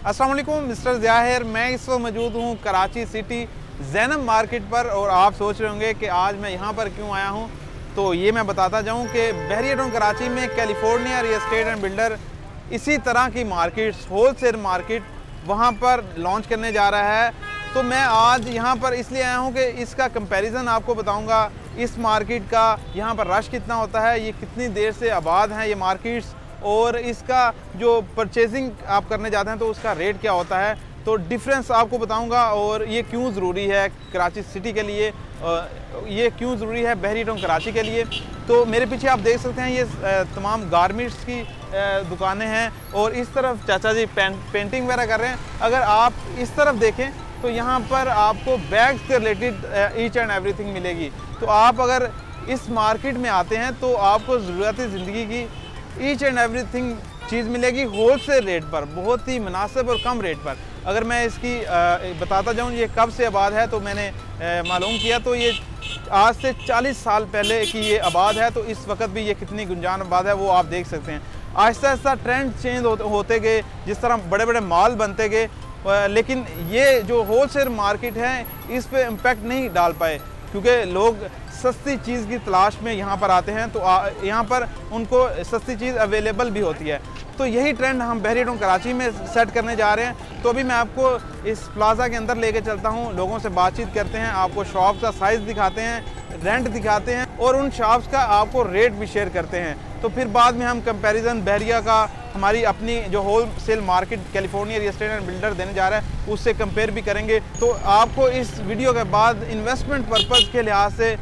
अस्सलाम वालेकुम, मिस्टर ज़ाहिर। मैं इस वक्त मौजूद हूँ कराची सिटी ज़ैनब मार्केट पर। और आप सोच रहे होंगे कि आज मैं यहाँ पर क्यों आया हूँ, तो ये मैं बताता जाऊँ कि बहरिया टाउन कराची में California real estate and builder इसी तरह की मार्केट्स, होलसेल मार्केट वहाँ पर लॉन्च करने जा रहा है। तो मैं आज यहाँ पर इसलिए आया हूँ कि इसका कंपैरिजन आपको बताऊँगा, इस मार्केट का यहाँ पर रश कितना होता है, ये कितनी देर से आबाद हैं ये मार्केट्स, और इसका जो परचेजिंग आप करने जाते हैं तो उसका रेट क्या होता है, तो डिफरेंस आपको बताऊंगा। और ये क्यों ज़रूरी है कराची सिटी के लिए, ये क्यों ज़रूरी है बहरिया टाउन कराची के लिए। तो मेरे पीछे आप देख सकते हैं ये तमाम गारमेंट्स की दुकानें हैं, और इस तरफ चाचा जी पेंटिंग वगैरह कर रहे हैं। अगर आप इस तरफ देखें तो यहाँ पर आपको बैग्स से रिलेटेड ईच एंड एवरीथिंग मिलेगी। तो आप अगर इस मार्केट में आते हैं तो आपको ज़रूरती ज़िंदगी की ईच एंड एवरीथिंग चीज़ मिलेगी होलसेल रेट पर, बहुत ही मुनासिब और कम रेट पर। अगर मैं इसकी बताता जाऊँ ये कब से आबाद है, तो मैंने मालूम किया तो ये आज से 40 साल पहले की ये आबाद है। तो इस वक्त भी ये कितनी गुंजान आबाद है वो आप देख सकते हैं। आहिस्ता आहिस्ता ट्रेंड चेंज होते गए, जिस तरह बड़े बड़े मॉल बनते गए, लेकिन ये जो होलसेल मार्केट है इस पर इम्पेक्ट नहीं डाल पाए, क्योंकि लोग सस्ती चीज़ की तलाश में यहाँ पर आते हैं। तो यहाँ पर उनको सस्ती चीज़ अवेलेबल भी होती है। तो यही ट्रेंड हम बहरिया टाउन कराची में सेट करने जा रहे हैं। तो अभी मैं आपको इस प्लाज़ा के अंदर लेके चलता हूँ, लोगों से बातचीत करते हैं, आपको शॉप का साइज़ दिखाते हैं, रेंट दिखाते हैं, और उन शॉप्स का आपको रेट भी शेयर करते हैं। तो फिर बाद में हम कंपैरिजन बहरिया का, हमारी अपनी जो wholesale market California real estate and builder देने जा रहा है उससे कंपेयर भी करेंगे। तो आपको इस वीडियो के बाद इन्वेस्टमेंट पर्पज़ के लिहाज से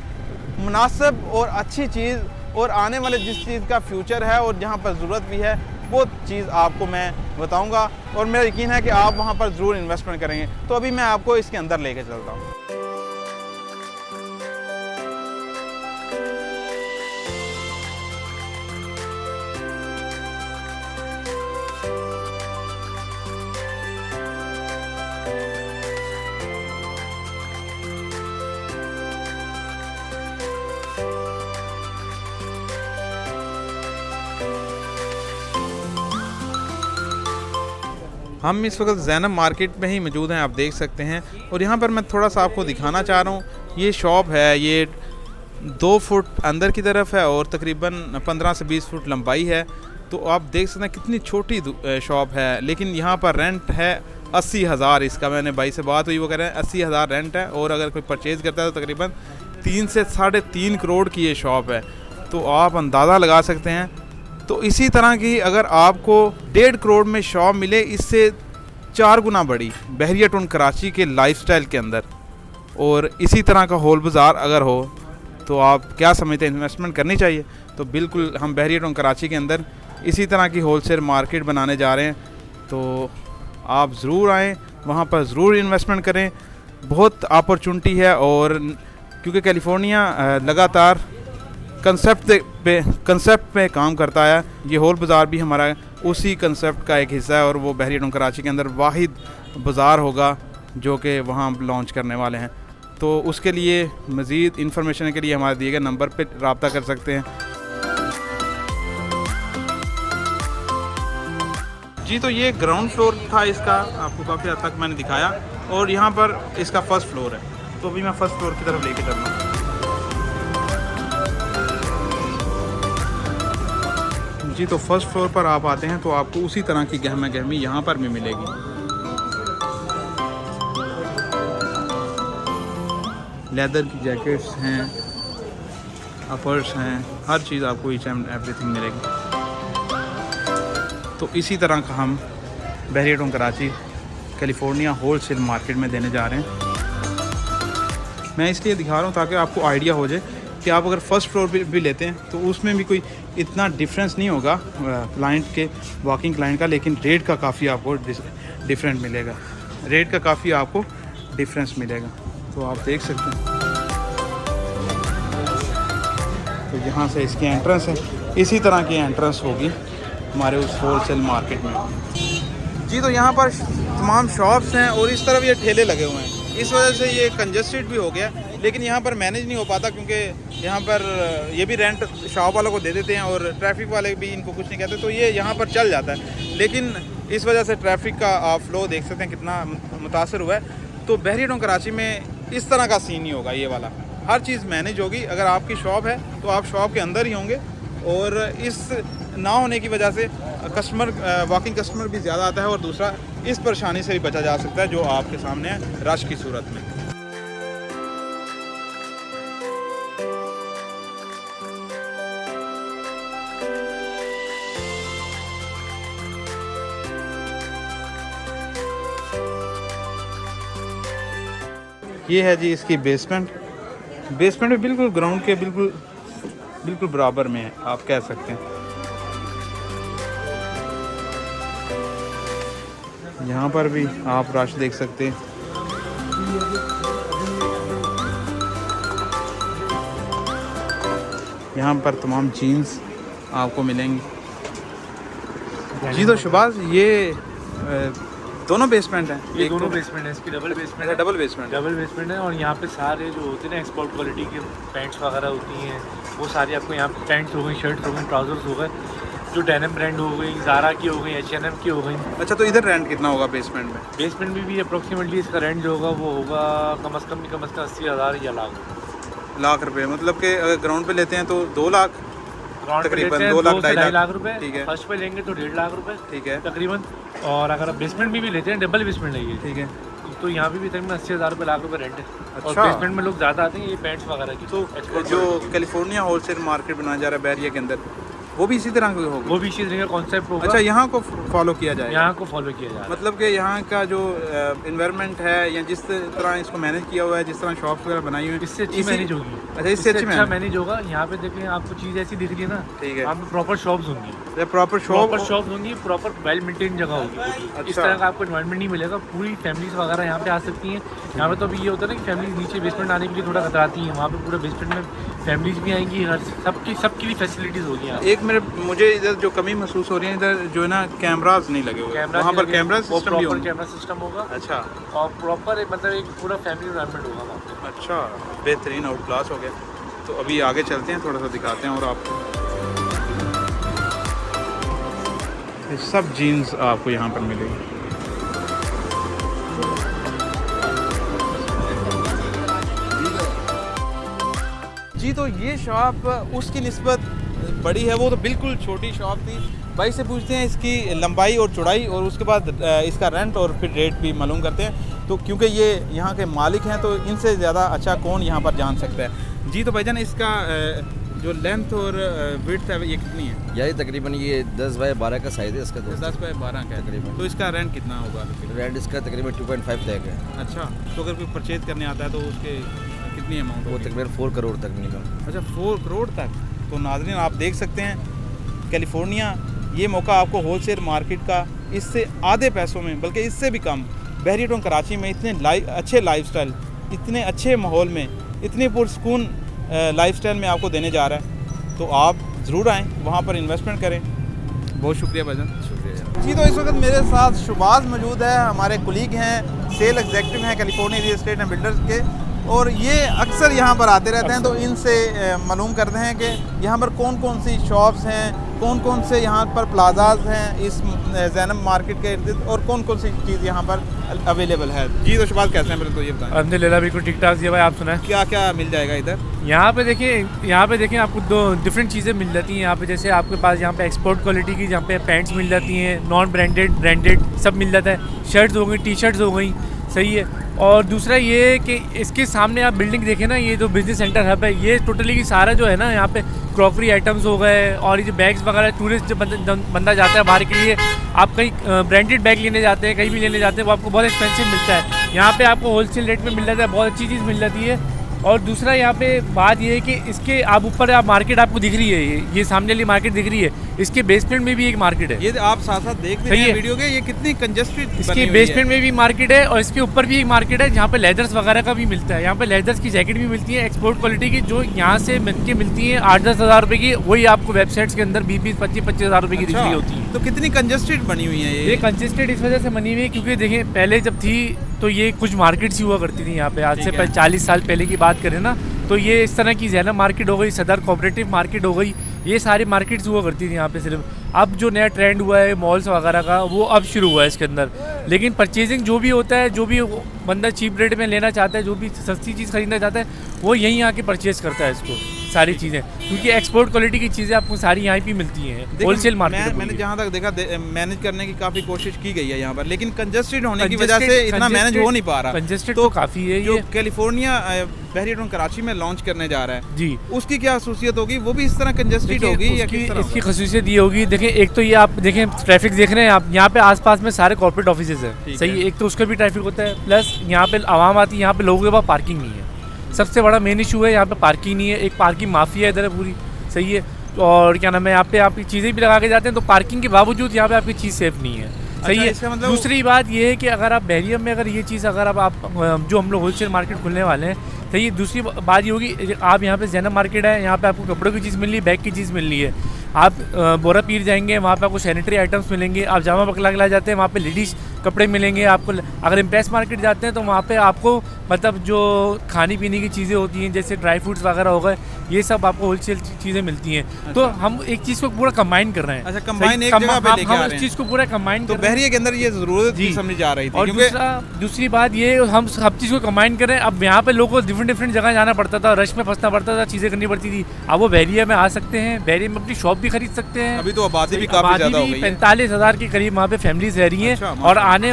मुनासिब और अच्छी चीज़, और आने वाले जिस चीज़ का फ्यूचर है और जहाँ पर ज़रूरत भी है वो चीज़ आपको मैं बताऊँगा, और मेरा यकीन है कि आप वहाँ पर ज़रूर इन्वेस्टमेंट करेंगे। तो अभी मैं आपको इसके अंदर लेके चलता हूँ। हम इस वक्त ज़ैनब मार्केट में ही मौजूद हैं, आप देख सकते हैं। और यहाँ पर मैं थोड़ा सा आपको दिखाना चाह रहा हूँ, ये शॉप है, ये 2 फुट अंदर की तरफ है और तकरीबन 15 से 20 फुट लंबाई है। तो आप देख सकते हैं कितनी छोटी शॉप है, लेकिन यहाँ पर रेंट है 80,000 इसका। मैंने भाई से बात हुई, वो कह रहे हैं 80,000 रेंट है, और अगर कोई परचेज़ करता है तो तकरीबन 3 से 3.5 करोड़ की ये शॉप है। तो आप अंदाज़ा लगा सकते हैं। तो इसी तरह की अगर आपको 1.5 करोड़ में शॉप मिले, इससे 4 गुना बड़ी बहरिया टाउन कराची के लाइफस्टाइल के अंदर, और इसी तरह का होल बाज़ार अगर हो, तो आप क्या समझते हैं, इन्वेस्टमेंट करनी चाहिए? तो बिल्कुल हम बहरिया टाउन कराची के अंदर इसी तरह की होलसेल मार्केट बनाने जा रहे हैं। तो आप ज़रूर आएँ, वहाँ पर ज़रूर इन्वेस्टमेंट करें, बहुत अपॉर्चुनिटी है। और क्योंकि कैलिफोर्निया लगातार कंसेप्ट पे काम करता है, ये होल बाज़ार भी हमारा उसी कंसेप्ट का एक हिस्सा है, और वो बहरिया टाउन कराची के अंदर वाहिद बाज़ार होगा जो कि वहाँ लॉन्च करने वाले हैं। तो उसके लिए मज़ीद इंफॉर्मेशन के लिए हमारे दिए गए नंबर पे रब्ता कर सकते हैं। जी, तो ये ग्राउंड फ्लोर था इसका, आपको काफ़ी हद तक मैंने दिखाया, और यहाँ पर इसका फर्स्ट फ्लोर है। तो अभी मैं फ़र्स्ट फ्लोर की तरफ लेके चल रहा हूँ। जी, तो फर्स्ट फ्लोर पर आप आते हैं तो आपको उसी तरह की गहमा गहमी यहाँ पर भी मिलेगी। लेदर की जैकेट्स हैं, अपर्स हैं, हर चीज़ आपको ईच एंड एवरीथिंग मिलेगी। तो इसी तरह का हम Bahria town Karachi California wholesale market में देने जा रहे हैं। मैं इसलिए दिखा रहा हूँ ताकि आपको आइडिया हो जाए कि आप अगर फ़र्स्ट फ्लोर भी लेते हैं तो उसमें भी कोई इतना डिफरेंस नहीं होगा क्लाइंट के, वॉकिंग क्लाइंट का, लेकिन रेट का काफ़ी आपको डिफरेंट मिलेगा, रेट का काफ़ी आपको डिफरेंस मिलेगा। तो आप देख सकते हैं। तो यहाँ से इसकी एंट्रेंस है, इसी तरह की एंट्रेंस होगी हमारे उस होलसेल मार्केट में। जी, तो यहाँ पर तमाम शॉप्स हैं और इस तरफ ये ठेले लगे हुए हैं, इस वजह से ये कंजस्टेड भी हो गया। लेकिन यहाँ पर मैनेज नहीं हो पाता, क्योंकि यहाँ पर ये भी रेंट शॉप वालों को दे देते हैं और ट्रैफिक वाले भी इनको कुछ नहीं कहते, तो ये यहाँ पर चल जाता है। लेकिन इस वजह से ट्रैफिक का आप फ्लो देख सकते हैं कितना मुतासर हुआ है। तो बहरिया टाउन कराची में इस तरह का सीन ही होगा, ये वाला हर चीज़ मैनेज होगी। अगर आपकी शॉप है तो आप शॉप के अंदर ही होंगे, और इस ना होने की वजह से कस्टमर वॉकिंग कस्टमर भी ज़्यादा आता है, और दूसरा इस परेशानी से भी बचा जा सकता है जो आपके सामने है रश की सूरत में। ये है जी इसकी बेसमेंट में बिल्कुल ग्राउंड के बिल्कुल बराबर में है, आप कह सकते हैं। यहाँ पर भी आप रश देख सकते हैं। यहाँ पर तमाम जीन्स आपको मिलेंगी। जी तो शुभाष, ये दोनों बेसमेंट हैं? ये दोनों बेसमेंट है, इसकी डबल बेसमेंट है। डबल बेसमेंट है। और यहाँ पे सारे जो होते हैं ना एक्सपोर्ट क्वालिटी के पैंट्स वगैरह होती हैं, वो सारी आपको यहाँ पे पैंट्स हो गई, शर्ट्स हो गई, ट्राउजर्स हो गए, जो डेनिम ब्रांड हो गई, ज़ारा की हो गई, H&M की हो गई। अच्छा, तो इधर रेंट कितना होगा बेसमेंट में? बेसमेंट में भी अप्रोक्सीमेटली इसका रेंट जो होगा वो होगा कम अज़ कम 80,000 या लाख रुपए। मतलब कि अगर ग्राउंड पे लेते हैं तो 2 लाख तकरीबन, 2 लाख 2.5 लाख रुपए। ठीक है। फर्स्ट पे लेंगे तो 1.5 लाख रुपए, ठीक है तकरीबन। और अगर आप बेसमेंट में भी लेते हैं, डबल बेसमेंट लेंगे, ठीक है, तो यहाँ भी तकरीबन 80,000 रुपये लाख रुपए रेंट है। अच्छा। और बेसमेंट में लोग ज़्यादा आते हैं ये पैंट्स वगैरह की। तो जो कैलिफोर्निया होलसेल मार्केट बनाया जा रहा है बहरिया के अंदर, वो भी इसी तरह का होगा? वो भी इसी तरह का कॉन्सेप्ट होगा। अच्छा, यहाँ को फॉलो किया जाए? यहाँ को फॉलो किया जाए, मतलब कि यहाँ का जो इन्वायरमेंट है या जिस तरह इसको मैनेज किया हुआ है, जिस तरह शॉप्स वगैरह बनाई हुई है, इससे अच्छी मैनेज होगी। अच्छा, इससे अच्छा मैनेज होगा। यहाँ पे देखें, आपको चीज़ ऐसी दिख रही है ना, ठीक है, यहाँ पे प्रॉपर शॉप्स होंगी, प्रॉपर शॉप्स होंगी, प्रॉपर वेल मेंटेन जगह होगी। इस तरह का आपको इन्वायरमेंट नहीं मिलेगा। पूरी फैमिलीज वगैरह यहाँ पे आ सकती हैं। यहाँ पे तो अभी ये होता है ना कि फैमिली नीचे बेसमेंट आने के लिए थोड़ा कतराती हैं, वहाँ पे पूरे बेसमेंट में फैमिलीज भी आएंगी, हर सबकी भी फैसिलिटीज़ होगी यहाँ। एक मुझे इधर जो कमी महसूस हो रही है, इधर जो है ना कैमराज नहीं लगे हुए, वहाँ पर कैमरा सिस्टम भी होगा? कैमरा सिस्टम होगा। अच्छा। और प्रॉपर मतलब एक पूरा फैमिली एनवायरनमेंट होगा वहाँ पे। अच्छा, बेहतरीन, आउट क्लास हो गया। तो अभी आगे चलते हैं, थोड़ा सा दिखाते हैं और आपको सब जीन्स आपको यहाँ पर मिलेगी। जी तो ये शॉप उसकी निस्बत बड़ी है, वो तो बिल्कुल छोटी शॉप थी। भाई से पूछते हैं इसकी लंबाई और चौड़ाई, और उसके बाद इसका रेंट और फिर रेट भी मालूम करते हैं। तो क्योंकि ये यहाँ के मालिक हैं तो इनसे ज़्यादा अच्छा कौन यहाँ पर जान सकता है। जी तो भाईजान, इसका जो लेंथ और विड्थ है ये कितनी है? यही तकरीबन ये 10 बाय 12 का साइज़ है इसका। 10 बाय 12 का तकरीबन। तो इसका रेंट कितना होगा? रेंट इसका तकरीबन 2.5 लाख है। अच्छा, तो अगर कोई परचेज करने आता है तो उसके कितनी अमाउंट? वो तकरीबन 4 करोड़ तक मिनिमम। अच्छा, 4 करोड़ तक। तो नाज़रीन आप देख सकते हैं कैलिफोर्निया, ये मौका आपको होलसेल मार्केट का इससे आधे पैसों में, बल्कि इससे भी कम, बहरिया टाउन कराची में इतने अच्छे लाइफस्टाइल, इतने अच्छे माहौल में, इतनी पुरसकून लाइफस्टाइल में आपको देने जा रहा है। तो आप ज़रूर आएँ, वहाँ पर इन्वेस्टमेंट करें। बहुत शुक्रिया भाईजान। शुक्रिया जी। तो इस वक्त मेरे साथ शुभाष मौजूद है, हमारे कुलीग हैं, सेल एग्जीक्यूटिव हैं California real estate and builders के, और ये अक्सर यहाँ पर आते रहते हैं। तो इनसे मालूम करते हैं कि यहाँ पर कौन कौन सी शॉप्स हैं, कौन कौन से यहाँ पर प्लाजाज हैं इस ज़ैनब मार्केट के इर्द, और कौन कौन सी चीज़ यहाँ पर अवेलेबल है। जी तो शुभाष, कैसे हैं? पहले तो ये बताएं। अल्हम्दुलिल्लाह बिल्कुल ठीक ठाक। जी भाई, आप सुनाएं, क्या क्या मिल जाएगा इधर? यहाँ पे देखिए आपको 2 डिफरेंट चीज़ें मिल जाती हैं यहाँ पे। जैसे आपके पास यहाँ पे एक्सपोर्ट क्वालिटी की यहाँ पे पैंट्स मिल जाती हैं, नॉन ब्रांडेड सब मिल जाता है। शर्ट्स हो गई, टी शर्ट्स हो गई, सही है। और दूसरा ये कि इसके सामने आप बिल्डिंग देखें ना, ये जो बिजनेस सेंटर हब है, ये टोटली की सारा जो है ना यहाँ पे क्रॉकरी आइटम्स हो गए, और ये जो बैग्स वगैरह, टूरिस्ट जो बंदा जाता है बाहर के लिए, आप कहीं ब्रांडेड बैग लेने जाते हैं, कहीं भी लेने जाते हैं, वो आपको बहुत एक्सपेंसिव मिलता है। यहाँ पे आपको होलसेल रेट में मिल जाता है, बहुत अच्छी चीज़ मिल जाती है। और दूसरा यहाँ पे बात ये है कि इसके आप ऊपर आप मार्केट आपको दिख रही है, ये सामने वाली मार्केट दिख रही है, इसके बेसमेंट में भी एक मार्केट है। ये आप साथ साथ देख रहे हैं वीडियो के, ये कितनी कंजेस्टेड। इसके बेसमेंट में भी मार्केट है और इसके ऊपर भी एक मार्केट है जहाँ पे लेदर्स वगैरह का भी मिलता है। यहाँ पे लेदर्स की जैकेट भी मिलती है एक्सपोर्ट क्वालिटी की, जो यहाँ से मिलके मिलती है 8-10 हज़ार रुपये की, वही आपको वेबसाइट्स के अंदर 20-25 हज़ार रुपये की दिख रही होती है। तो कितनी कंजेस्टेड बनी हुई है ये कंजेस्टेड इस वजह से बनी हुई है क्योंकि देखिए पहले जब थी तो ये कुछ मार्केट्स ही हुआ करती थी यहाँ पे, आज से 40 साल पहले की बात करें ना, तो ये इस तरह की ज़ैनब मार्केट हो गई, सदर कोऑपरेटिव मार्केट हो गई, ये सारी मार्केट्स हुआ करती थी यहाँ पे सिर्फ। अब जो नया ट्रेंड हुआ है मॉल्स वगैरह का, वो अब शुरू हुआ है इसके अंदर। लेकिन परचेजिंग जो भी होता है, जो भी बंदा चीप रेट में लेना चाहता है, जो भी सस्ती चीज़ खरीदना चाहता है, वो यहीं आके परचेज करता है इसको, सारी चीज़ें, क्योंकि एक्सपोर्ट क्वालिटी की चीज़ें आपको सारी यहाँ पे मिलती हैं होलसेल मार्केट। मैंने जहाँ तक देखा मैनेज करने की काफ़ी कोशिश की गई है यहाँ पर, लेकिन कंजस्टेड होने की वजह से इतना मैनेज हो नहीं पा रहा। कंजस्टेड तो काफ़ी है। जो ये कैलिफोर्निया बहरिया कराची में लॉन्च करने जा रहा है जी, उसकी क्या खासियत होगी? वो भी इस तरह कंजस्टेड होगी या किस तरह? इसकी खासियत ये होगी, देखें एक तो ये आप देखें ट्रैफिक देख रहे हैं आप, यहाँ पे आसपास में सारे कॉर्पोरेट ऑफिसेज हैं, सही है, एक तो उसका भी ट्रैफिक होता है, प्लस यहाँ पे आवाम आती है, यहाँ पे लोगों के पास पार्किंग नहीं है। सबसे बड़ा मेन इशू है यहाँ पे पार्किंग नहीं है, एक पार्किंग माफिया इधर है पूरी, सही है। और क्या नाम है, यहाँ पे आप चीज़ें भी लगा के जाते हैं तो पार्किंग के बावजूद यहाँ पे आपकी चीज़ सेफ नहीं है, सही है। मतलब दूसरी बात ये है कि अगर आप बहरिया में अगर ये चीज़ अगर आप जो हम लोग होलसेल मार्केट खुलने वाले हैं, तो ये दूसरी बात ये होगी, आप यहाँ पे जैनब मार्केट है, यहाँ पे आपको कपड़ों की चीज़ मिल रही है, बैग की चीज़ मिल रही है। आप बोरा पीर जाएंगे, वहाँ पे आपको सैनिटरी आइटम्स मिलेंगे। आप जामा बकला जाते हैं, वहाँ पे लेडीज़ कपड़े मिलेंगे आपको। अगर इम्प्रेस मार्केट जाते हैं तो वहाँ पे आपको मतलब जो खाने पीने की चीज़ें होती हैं, जैसे ड्राई फ्रूट्स वगैरह हो गए, ये सब आपको होलसेल चीज़ें मिलती हैं। अच्छा। तो हम एक चीज़ को पूरा कंबाइन कर रहे हैं। अच्छा, कंबाइन एक जगह पे लेके आ रहे हैं। इस चीज़ को पूरा कंबाइन तो बहरिया के अंदर ये ज़रूरत थी, समझी जा रही थी। और दूसरी बात ये, हम सब चीज़ को कंबाइन कर रहे हैं। अब यहाँ पे लोगों को डिफरेंट जगह जाना पड़ता था, रश में फंसना पड़ता था, चीज़ें करनी पड़ती थी। अब वो बहरिया में आ सकते हैं, बहरिया में अपनी शॉप भी खरीद सकते हैं। अभी तो आबादी भी काफ़ी ज़्यादा हो गई है, 45,000 के करीब वहाँ पे फैमिलीज रह रही हैं। अच्छा, और आने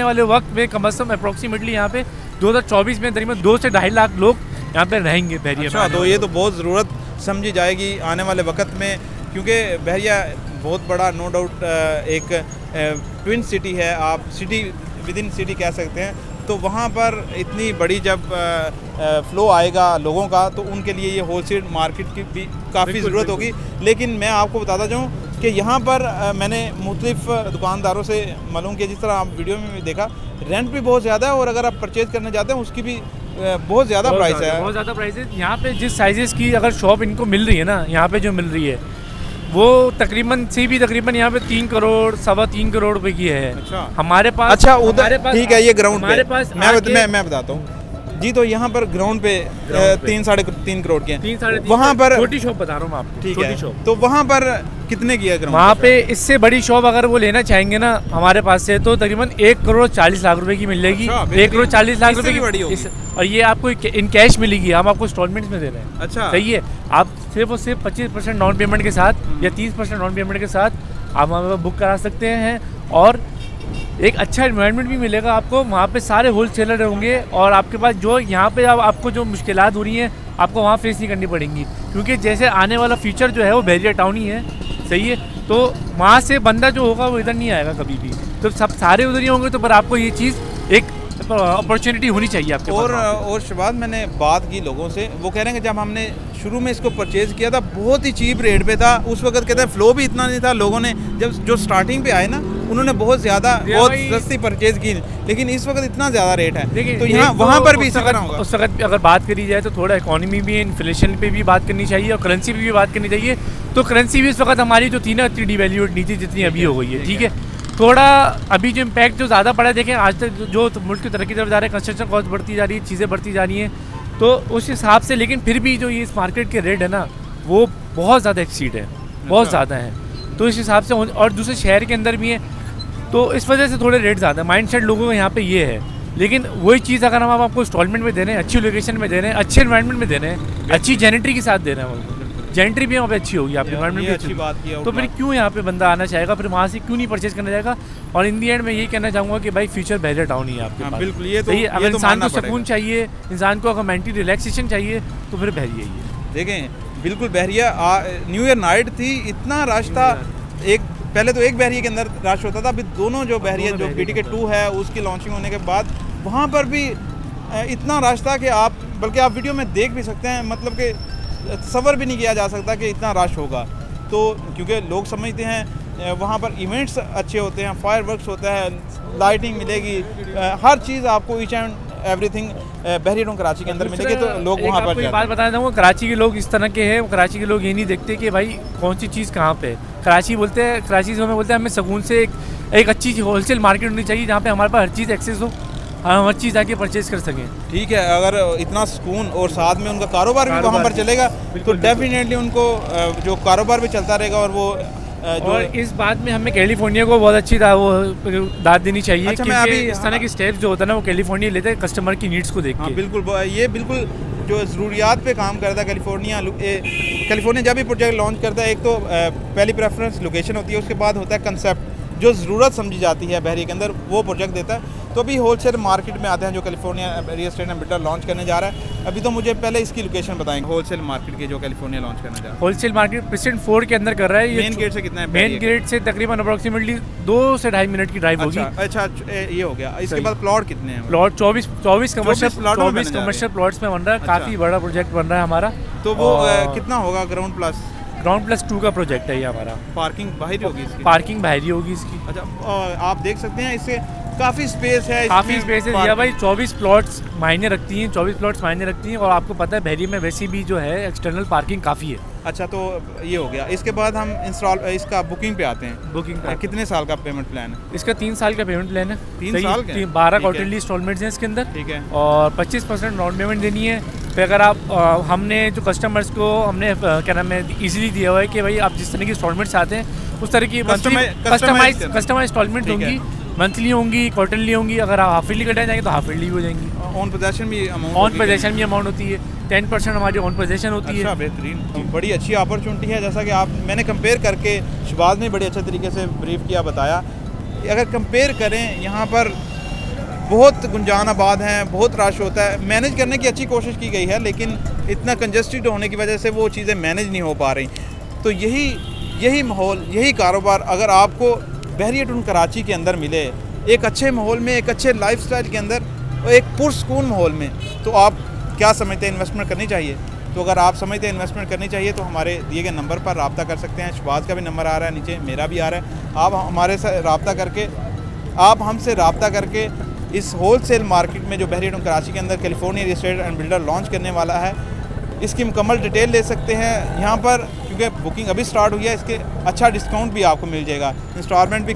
वाले वक्त में कम से कम अप्रोक्सीमेटली यहाँ पे 2024 में तकरीबन 2 से 2.5 लाख लोग यहाँ पे रहेंगे बहरिया। अच्छा, तो ये तो बहुत ज़रूरत समझी जाएगी आने वाले वक्त में, क्योंकि बहरिया बहुत बड़ा नो डाउट एक ट्विन सिटी है, आप सिटी विद इन सिटी कह सकते हैं। तो वहाँ पर इतनी बड़ी जब फ़्लो आएगा लोगों का, तो उनके लिए ये होलसेल मार्केट की भी काफ़ी ज़रूरत होगी। लेकिन मैं आपको बताता जाऊँ कि यहाँ पर मैंने मुख्तलिफ दुकानदारों से मालूम किया, जिस तरह आप वीडियो में भी देखा, रेंट भी बहुत ज़्यादा है, और अगर आप परचेज़ करने जाते हैं उसकी भी बहुत ज़्यादा प्राइस है। बहुत ज़्यादा प्राइस है। यहाँ पे जिस साइजेस की अगर शॉप इनको मिल रही है ना, यहाँ पे जो मिल रही है वो तकरीबन यहाँ पे 3 करोड़ 3.25 करोड़ रुपए की है। अच्छा, हमारे पास। अच्छा, उधर ठीक है, ये ग्राउंड हमारे पास मैं बताता हूँ जी। तो यहाँ पर ग्राउंड पे 3-3.5 करोड़ के हैं। वहाँ पर छोटी शॉप बता रहा हूँ मैं आपको, ठीक छोटी है। शॉप तो वहाँ पर कितने की है ग्राउंड? वहाँ पे इससे बड़ी शॉप अगर वो लेना चाहेंगे ना हमारे पास से, तो तकरीबन 1 करोड़ 40 लाख रुपए की मिल जाएगी। 1 करोड़ 40 लाख रुपए की, और ये आपको इन कैश मिलेगी, हम आपको इंस्टॉलमेंट्स में दे रहे हैं। अच्छा, सही है। आप सिर्फ और सिर्फ 25% डाउन पेमेंट के साथ या 30% डाउन पेमेंट के साथ आप हमारे बुक करा सकते हैं, और एक अच्छा एनवायरनमेंट भी मिलेगा आपको। वहाँ पे सारे होलसेलर होंगे, और आपके पास जो यहाँ पे आपको जो मुश्किलात हो रही हैं आपको वहाँ फेस नहीं करनी पड़ेंगी, क्योंकि जैसे आने वाला फ्यूचर जो है वो बहरिया टाउन ही है, सही है। तो वहाँ से बंदा जो होगा वो इधर नहीं आएगा कभी भी, तो सब सारे उधर ही होंगे। तो पर आपको ये चीज़ एक अपॉर्चुनिटी होनी चाहिए आपके पास। और शबाद, मैंने बात की लोगों से, वो कह रहे हैं कि जब हमने शुरू में इसको परचेज़ किया था बहुत ही चीप रेट पे था, उस वक्त कहते हैं फ्लो भी इतना नहीं था। लोगों ने जब जो स्टार्टिंग पे आए ना, उन्होंने बहुत सस्ती परचेज़ की, लेकिन इस वक्त इतना ज़्यादा रेट है। तो यहाँ वहाँ पर भी इसी तरह होगा। उस वक्त अगर बात करी जाए तो थोड़ा इकोनॉमी भी, इन्फ्लेशन पे भी बात करनी चाहिए, और करेंसी पे भी बात करनी चाहिए। तो करेंसी भी इस वक्त हमारी जो थी ना, इतनी डिवैल्यूड नहीं थी जितनी अभी हो गई है, ठीक है। थोड़ा अभी जो इम्पैक्ट जो ज़्यादा पड़ा है, देखें आज तक जो मुल्क की तरक्की तरफ जा रहे हैं, कंस्ट्रक्शन कॉस्ट बढ़ती जा रही है, चीज़ें बढ़ती जा रही हैं, तो उस हिसाब से। लेकिन फिर भी जो ये इस मार्केट के रेट है ना, वो बहुत ज़्यादा एक्सीड है, बहुत ज़्यादा है। तो इस हिसाब से, और दूसरे शहर के अंदर भी है, तो इस वजह से थोड़े रेट ज़्यादा है। माइंड सेट लोगों का यहाँ पे ये है। लेकिन वही चीज़ अगर हम आपको इंस्टॉलमेंट में दे रहे हैं, अच्छी लोकेशन में दे रहे हैं, अच्छे एनवायरनमेंट में दे रहे हैं, अच्छी जेनेटरी के साथ दे रहे हैं, जेनेटरी भी वहाँ पे अच्छी होगी, आपकी एनवायरनमेंट भी अच्छी बात की, तो फिर क्यों यहाँ पे बंदा आना चाहेगा, फिर वहाँ से क्यों नहीं परचेज करना चाहेगा। और इन दी एंड मैं यही कहना चाहूँगा कि भाई फ्यूचर बहरिया टाउन ही है आपके पास। बिल्कुल, ये तो अगर इंसान को सुकून चाहिए, इंसान को अगर मेंटली रिलैक्सेशन चाहिए, तो फिर बहरिया ही है। देखें, बिल्कुल बहरिया न्यू ईयर नाइट थी, इतना रश था। पहले तो एक बहरिया के अंदर रश होता था, अभी दोनों जो बहरिया जो BTK 2 है उसकी लॉन्चिंग होने के बाद वहाँ पर भी इतना रश था कि बल्कि आप वीडियो में देख भी सकते हैं, मतलब कि तसव्वुर भी नहीं किया जा सकता कि इतना रश होगा। तो क्योंकि लोग समझते हैं वहाँ पर इवेंट्स अच्छे होते हैं, फायरवर्क्स होता है, लाइटिंग मिलेगी, हर चीज़ आपको ईच एंड एवरीथिंग बहरिया कराची के अंदर मिलेगी। तो लोग वहाँ पर एक बात बताना चाहूँगा, कराची के लोग इस तरह के हैं। कराची के लोग ये नहीं देखते कि भाई कौन सी चीज़ कहाँ पे है। कराची से हमें बोलते हैं हमें सुकून से एक अच्छी होलसेल मार्केट होनी चाहिए, जहाँ पे हमारे पास हर चीज़ एक्सेस हो, हम हर चीज़ आके परचेज़ कर सकें। ठीक है, अगर इतना सुकून और साथ में उनका कारोबार भी वहाँ पर चलेगा तो डेफिनेटली उनको जो कारोबार भी चलता रहेगा और वो जो और इस बात में हमें कैलिफोर्निया को बहुत अच्छी दाद देनी चाहिए। अच्छा, मैं क्योंकि अभी- इस तरह की स्टेप्स जो होता है ना वो कैलिफोर्निया लेते हैं कस्टमर की नीड्स को देख हाँ के। बिल्कुल, ये बिल्कुल जो ज़रूरियात पे काम करता है कैलिफोर्निया जब भी प्रोजेक्ट लॉन्च करता है, एक तो पहली प्रेफरेंस लोकेशन होती है, उसके बाद होता है कंसेप्ट, जो ज़रूरत समझी जाती है बहरिया के अंदर, वो प्रोजेक्ट देता है। तो अभी होलसेल मार्केट में आते हैं जो California real estate and builder launch करने जा रहा है। अभी तो मुझे पहले इसकी लोकेशन बताएंगे, होलसेल मार्केट की जो कैलिफोर्निया लॉन्च करना जा रहा होलसेल मार्केट प्रेसिडेंट 4 के अंदर कर रहा है। है। मेन गेट से कितना है? मेन गेट से तकरीबन अप्रोक्सीमेटली 2 से 2.5 मिनट की ड्राइव होगी। अच्छा, ये हो गया। इसके सही। बाद प्लॉट कितने हैं? प्लॉट 24 कमर्शियल प्लॉटों में बनने जा रहे हैं। कमर्शियल प्लॉट्स में बन रहा है। अच्छा। काफ़ी बड़ा प्रोजेक्ट बन रहा है हमारा। तो वो और कितना होगा? ग्राउंड प्लस ग्राउंड+2 का प्रोजेक्ट है ये हमारा। पार्किंग बाहर होगी इसकी? पार्किंग बाहरी होगी इसकी। अच्छा, आप देख सकते हैं इससे काफ़ी स्पेस है। काफ़ी इसमें स्पेस है parking- या भाई 24 प्लॉट्स मायने रखती हैं। 24 प्लॉट्स मायने रखती हैं और आपको पता है बहरी में वैसे भी जो है एक्सटर्नल पार्किंग काफ़ी है। अच्छा, तो ये हो गया। इसके बाद हम इसका बुकिंग पे आते हैं। बुकिंग कितने साल का पेमेंट प्लान है? इसका 3 साल का पेमेंट प्लान है। 3 सही है? साल का? 12 ठीक है। क्वार्टरली इंस्टॉलमेंट्स हैं इसके अंदर। ठीक है। और 25% डाउन पेमेंट देनी है। फिर अगर आप हमने जो कस्टमर्स को हमने क्या नाम है ईजिली दिया हुआ है कि भाई आप जिस तरह की इंस्टॉलमेंट्स चाहते हैं उस तरह की Customize कस्टमाइज इंस्टॉलमेंट ठीक है। होंगी। मंथली होंगी, क्वार्टरली होंगी। अगर आप हाफ ईयरली करना चाहेंगे तो हाफ ईयरली भी हो जाएंगी। ऑन पोजेशन भी अमाउंट ऑन पोजेशन भी अमाउंट होती है। 10% हमारी ऑन पोजेशन होती अच्छा, है। बेहतरीन, बड़ी अच्छी अपॉर्चुनिटी है। जैसा कि मैंने कंपेयर करके शबाज ने बड़े अच्छे तरीके से ब्रीफ किया, बताया। अगर कंपेयर करें, यहाँ पर बहुत गुंजान आबाद हैं, बहुत रश होता है। मैनेज करने की अच्छी कोशिश की गई है, लेकिन इतना कंजस्टेड होने की वजह से वो चीज़ें मैनेज नहीं हो पा रही। तो यही माहौल, यही कारोबार अगर आपको बहरिया टाउन कराची के अंदर मिले, एक अच्छे माहौल में, एक अच्छे लाइफस्टाइल के अंदर, और एक पुरसकून माहौल में, तो आप क्या समझते हैं इन्वेस्टमेंट करनी चाहिए? तो अगर आप समझते हैं इन्वेस्टमेंट करनी चाहिए तो हमारे दिए गए नंबर पर रब्ता कर सकते हैं। शबाज का भी नंबर आ रहा है नीचे, मेरा भी आ रहा है। आप हमसे रब्ता करके इस होलसेल मार्केट में जो बहरिया टाउन कराची के अंदर California real estate and builder launch करने वाला है, इसकी मुकम्मल डिटेल ले सकते हैं यहाँ पर। क्योंकि बुकिंग अभी स्टार्ट हुई है, इसके अच्छा डिस्काउंट भी आपको मिल जाएगा। इंस्टॉलमेंट भी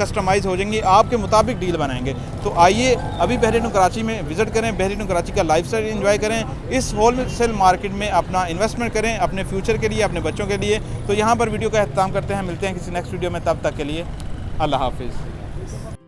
कस्टमाइज़ हो जाएंगी, आपके मुताबिक डील बनाएंगे। तो आइए अभी बहरिया टाउन कराची में विज़िट करें, बहरिया टाउन कराची का लाइफस्टाइल एंजॉय करें, इस होलसेल मार्केट में अपना इन्वेस्टमेंट करें अपने फ्यूचर के लिए, अपने बच्चों के लिए। तो यहाँ पर वीडियो का अख्ताम करते हैं, मिलते हैं किसी नेक्स्ट वीडियो में, तब तक के लिए अल्लाह हाफिज़।